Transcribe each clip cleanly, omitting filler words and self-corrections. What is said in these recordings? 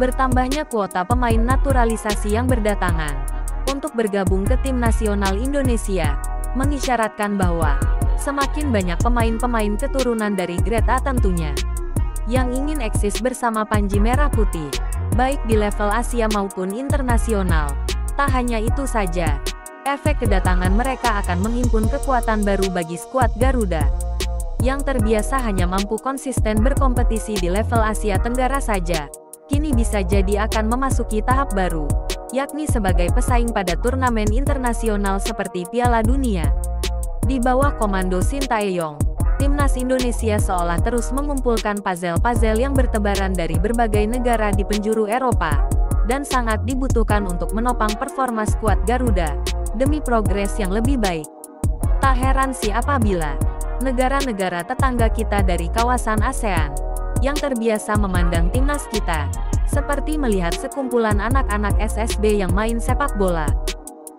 Bertambahnya kuota pemain naturalisasi yang berdatangan untuk bergabung ke tim nasional Indonesia, mengisyaratkan bahwa semakin banyak pemain-pemain keturunan dari Grade A tentunya yang ingin eksis bersama Panji Merah Putih, baik di level Asia maupun internasional. Tak hanya itu saja, efek kedatangan mereka akan menghimpun kekuatan baru bagi skuad Garuda, yang terbiasa hanya mampu konsisten berkompetisi di level Asia Tenggara saja, kini bisa jadi akan memasuki tahap baru, yakni sebagai pesaing pada turnamen internasional seperti Piala Dunia. Di bawah komando Sintayong, timnas Indonesia seolah terus mengumpulkan puzzle-puzzle yang bertebaran dari berbagai negara di penjuru Eropa, dan sangat dibutuhkan untuk menopang performa skuad Garuda, demi progres yang lebih baik. Tak heran sih apabila negara-negara tetangga kita dari kawasan ASEAN, yang terbiasa memandang timnas kita seperti melihat sekumpulan anak-anak SSB yang main sepak bola,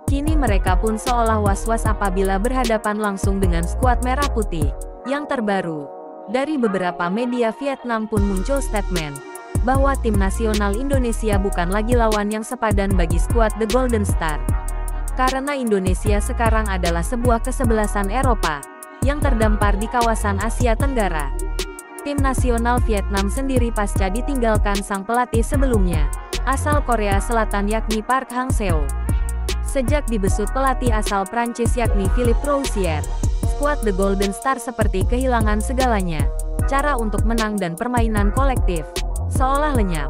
kini mereka pun seolah was-was apabila berhadapan langsung dengan skuad Merah Putih. Yang terbaru, dari beberapa media Vietnam pun muncul statement bahwa tim nasional Indonesia bukan lagi lawan yang sepadan bagi skuad The Golden Star, karena Indonesia sekarang adalah sebuah kesebelasan Eropa yang terdampar di kawasan Asia Tenggara. Tim nasional Vietnam sendiri pasca ditinggalkan sang pelatih sebelumnya, asal Korea Selatan yakni Park Hang-seo. Sejak dibesut pelatih asal Prancis yakni Philippe Rousier, skuad The Golden Star seperti kehilangan segalanya, cara untuk menang dan permainan kolektif seolah lenyap,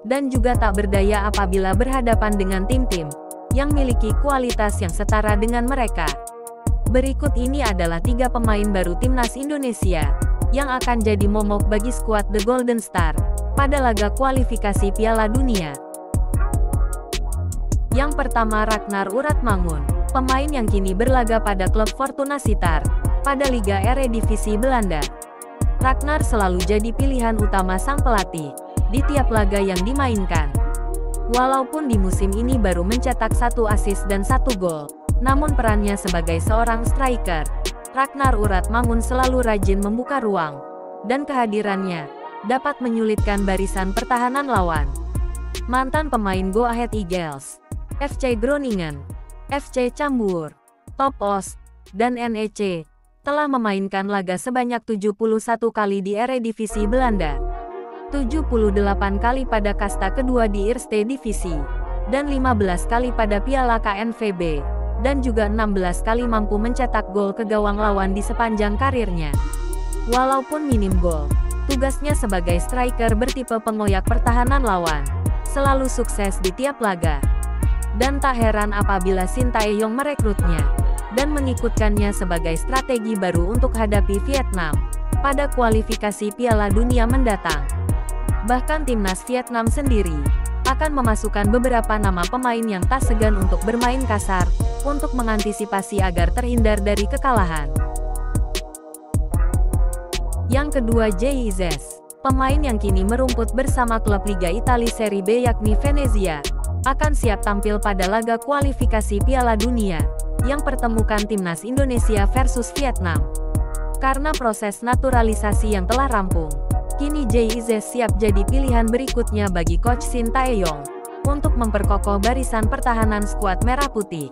dan juga tak berdaya apabila berhadapan dengan tim-tim yang memiliki kualitas yang setara dengan mereka. Berikut ini adalah 3 pemain baru timnas Indonesia yang akan jadi momok bagi skuad The Golden Star pada laga kualifikasi Piala Dunia. Yang pertama, Ragnar Uratmangun, pemain yang kini berlaga pada klub Fortuna Sittard pada Liga Eredivisie Belanda. Ragnar selalu jadi pilihan utama sang pelatih di tiap laga yang dimainkan. Walaupun di musim ini baru mencetak 1 assist dan 1 gol, namun perannya sebagai seorang striker, Ragnar Uratmangun selalu rajin membuka ruang, dan kehadirannya dapat menyulitkan barisan pertahanan lawan. Mantan pemain Go Ahead Eagles, FC Groningen, FC Cambuur, Top Os, dan NEC, telah memainkan laga sebanyak 71 kali di Eredivisie Belanda, 78 kali pada kasta kedua di Eerste Divisie, dan 15 kali pada Piala KNVB. Dan juga 16 kali mampu mencetak gol ke gawang lawan di sepanjang karirnya. Walaupun minim gol, tugasnya sebagai striker bertipe pengoyak pertahanan lawan selalu sukses di tiap laga. Dan tak heran apabila Sintayong merekrutnya dan mengikutkannya sebagai strategi baru untuk hadapi Vietnam pada kualifikasi Piala Dunia mendatang. Bahkan timnas Vietnam sendiri akan memasukkan beberapa nama pemain yang tak segan untuk bermain kasar, untuk mengantisipasi agar terhindar dari kekalahan. Yang kedua, Jesus, pemain yang kini merumput bersama klub Liga Italia Serie B yakni Venezia, akan siap tampil pada laga kualifikasi Piala Dunia, yang pertemukan timnas Indonesia versus Vietnam. Karena proses naturalisasi yang telah rampung, kini Jesus siap jadi pilihan berikutnya bagi Coach Sintayong untuk memperkokoh barisan pertahanan skuad Merah Putih.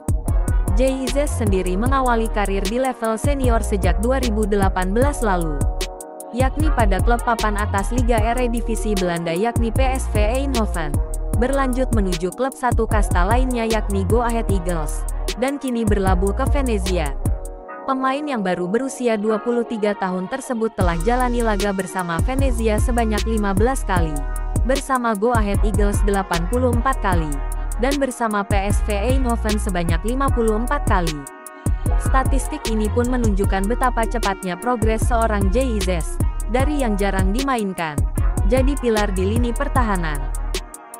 Jesus sendiri mengawali karir di level senior sejak 2018 lalu, yakni pada klub papan atas Liga Eredivisie Belanda yakni PSV Eindhoven, berlanjut menuju klub satu kasta lainnya yakni Go Ahead Eagles, dan kini berlabuh ke Venezia. Pemain yang baru berusia 23 tahun tersebut telah jalani laga bersama Venezia sebanyak 15 kali, bersama Go Ahead Eagles 84 kali, dan bersama PSV Eindhoven sebanyak 54 kali. Statistik ini pun menunjukkan betapa cepatnya progres seorang Jesus, dari yang jarang dimainkan, jadi pilar di lini pertahanan,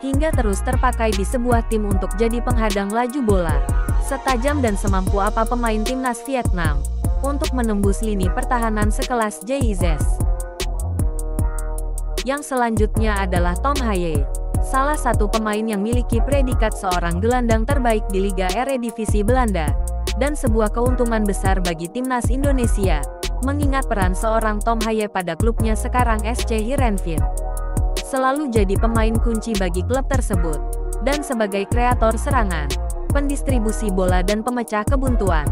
hingga terus terpakai di sebuah tim untuk jadi penghadang laju bola. Setajam dan semampu apa pemain timnas Vietnam untuk menembus lini pertahanan sekelas Jesus. Yang selanjutnya adalah Tom Haye, salah satu pemain yang memiliki predikat seorang gelandang terbaik di Liga Eredivisie Belanda, dan sebuah keuntungan besar bagi timnas Indonesia, mengingat peran seorang Tom Haye pada klubnya sekarang SC Heerenveen. selalu jadi pemain kunci bagi klub tersebut. Dan sebagai kreator serangan, pendistribusi bola dan pemecah kebuntuan,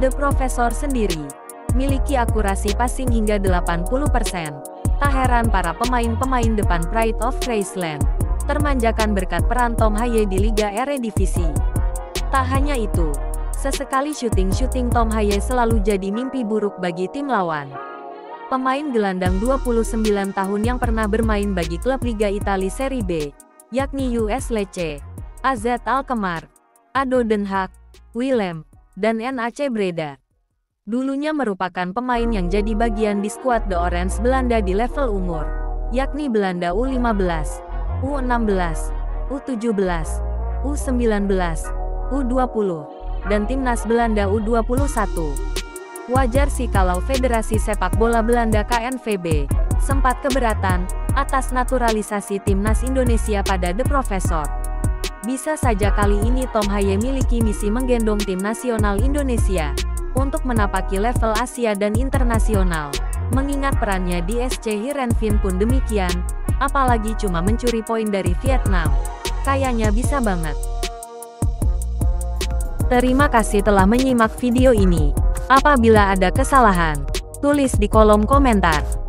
The Professor sendiri miliki akurasi passing hingga 80%. Tak heran para pemain-pemain depan Pride of Graceland termanjakan berkat peran Tom Haye di Liga Eredivisie. Tak hanya itu, sesekali syuting Tom Haye selalu jadi mimpi buruk bagi tim lawan. Pemain gelandang 29 tahun yang pernah bermain bagi klub Liga Italia Serie B, yakni US Lecce, AZ Alkmaar, ADO Den Haag, Willem, dan NAC Breda. Dulunya merupakan pemain yang jadi bagian di skuad The Orange Belanda di level umur, yakni Belanda U15, U16, U17, U19, U20, dan Timnas Belanda U21. Wajar sih kalau Federasi Sepak Bola Belanda KNVB sempat keberatan atas naturalisasi Timnas Indonesia pada The Professor. Bisa saja kali ini Tom Haye miliki misi menggendong tim nasional Indonesia untuk menapaki level Asia dan internasional. Mengingat perannya di SC Heerenveen pun demikian, apalagi cuma mencuri poin dari Vietnam. Kayaknya bisa banget. Terima kasih telah menyimak video ini. Apabila ada kesalahan, tulis di kolom komentar.